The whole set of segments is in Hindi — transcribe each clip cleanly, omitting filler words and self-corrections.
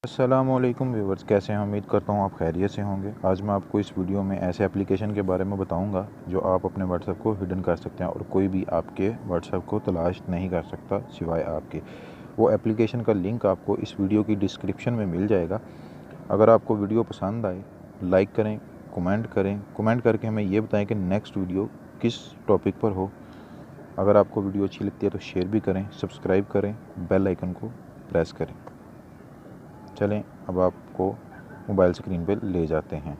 अस्सलामुअलैकुम व्यूवर्स, कैसे हैं? उम्मीद करता हूँ आप खैरियत से होंगे। आज मैं आपको इस वीडियो में ऐसे एप्लीकेशन के बारे में बताऊंगा जो आप अपने व्हाट्सएप को हिडन कर सकते हैं और कोई भी आपके व्हाट्सएप को तलाश नहीं कर सकता सिवाय आपके। वो एप्लीकेशन का लिंक आपको इस वीडियो की डिस्क्रिप्शन में मिल जाएगा। अगर आपको वीडियो पसंद आए लाइक करें, कमेंट करके हमें ये बताएँ कि नेक्स्ट वीडियो किस टॉपिक पर हो। अगर आपको वीडियो अच्छी लगती है तो शेयर भी करें, सब्सक्राइब करें, बेल आइकन को प्रेस करें। चलें अब आपको मोबाइल स्क्रीन पे ले जाते हैं।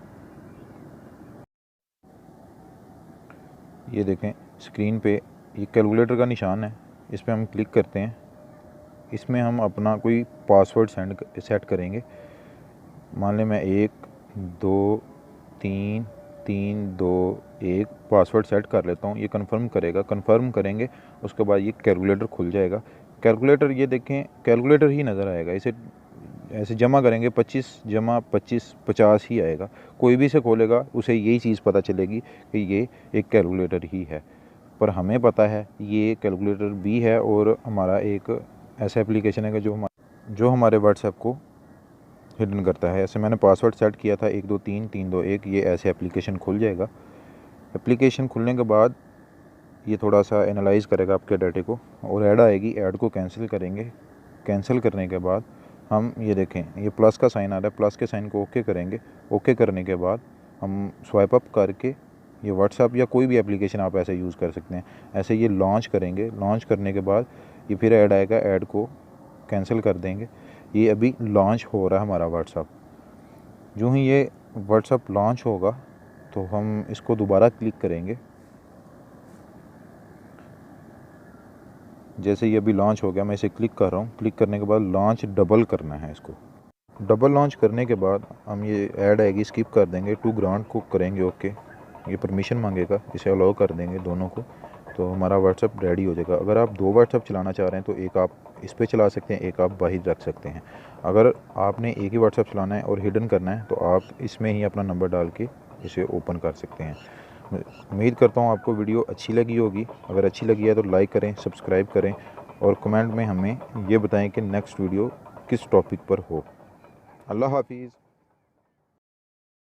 ये देखें स्क्रीन पे ये कैलकुलेटर का निशान है, इस पर हम क्लिक करते हैं। इसमें हम अपना कोई पासवर्ड सेट करेंगे। मान लें मैं 1 2 3 3 2 1 पासवर्ड सेट कर लेता हूँ। ये कंफर्म करेगा, कंफर्म करेंगे उसके बाद ये कैलकुलेटर खुल जाएगा। कैलकुलेटर ये देखें कैलकुलेटर ही नज़र आएगा। इसे ऐसे जमा करेंगे 25 जमा 25 50 ही आएगा। कोई भी इसे खोलेगा उसे यही चीज़ पता चलेगी कि ये एक कैलकुलेटर ही है। पर हमें पता है ये कैलकुलेटर भी है और हमारा एक ऐसा एप्लीकेशन है जो हमारे व्हाट्सएप को हिडन करता है। ऐसे मैंने पासवर्ड सेट किया था 1 2 3 3 2 1। ये ऐसे एप्लीकेशन खुल जाएगा। एप्लीकेशन खुलने के बाद ये थोड़ा सा एनालाइज करेगा आपके डाटे को और ऐड आएगी। ऐड को कैंसिल करेंगे। कैंसिल करने के बाद हम ये देखें ये प्लस का साइन आ रहा है, प्लस के साइन को ओके करेंगे। ओके करने के बाद हम स्वाइप अप करके ये व्हाट्सएप या कोई भी एप्लीकेशन आप ऐसे यूज़ कर सकते हैं। ऐसे ये लॉन्च करेंगे। लॉन्च करने के बाद ये फिर ऐड आएगा, ऐड को कैंसिल कर देंगे। ये अभी लॉन्च हो रहा है हमारा व्हाट्सएप। जो ही ये व्हाट्सएप लॉन्च होगा तो हम इसको दोबारा क्लिक करेंगे। जैसे ये अभी लॉन्च हो गया, मैं इसे क्लिक कर रहा हूँ। क्लिक करने के बाद लॉन्च डबल करना है इसको। डबल लॉन्च करने के बाद हम ये ऐड आएगी, स्किप कर देंगे। टू ग्राउंड को करेंगे ओके। ये परमिशन मांगेगा, इसे अलाउ कर देंगे दोनों को, तो हमारा व्हाट्सएप रेडी हो जाएगा। अगर आप 2 व्हाट्सएप चलाना चाह रहे हैं तो एक आप इस पे चला सकते हैं, एक आप बाहर रख सकते हैं। अगर आपने एक ही व्हाट्सएप चलाना है और हिडन करना है तो आप इसमें ही अपना नंबर डाल के इसे ओपन कर सकते हैं। उम्मीद करता हूँ आपको वीडियो अच्छी लगी होगी। अगर अच्छी लगी है तो लाइक करें, सब्सक्राइब करें और कमेंट में हमें ये बताएं कि नेक्स्ट वीडियो किस टॉपिक पर हो। अल्लाह हाफिज़।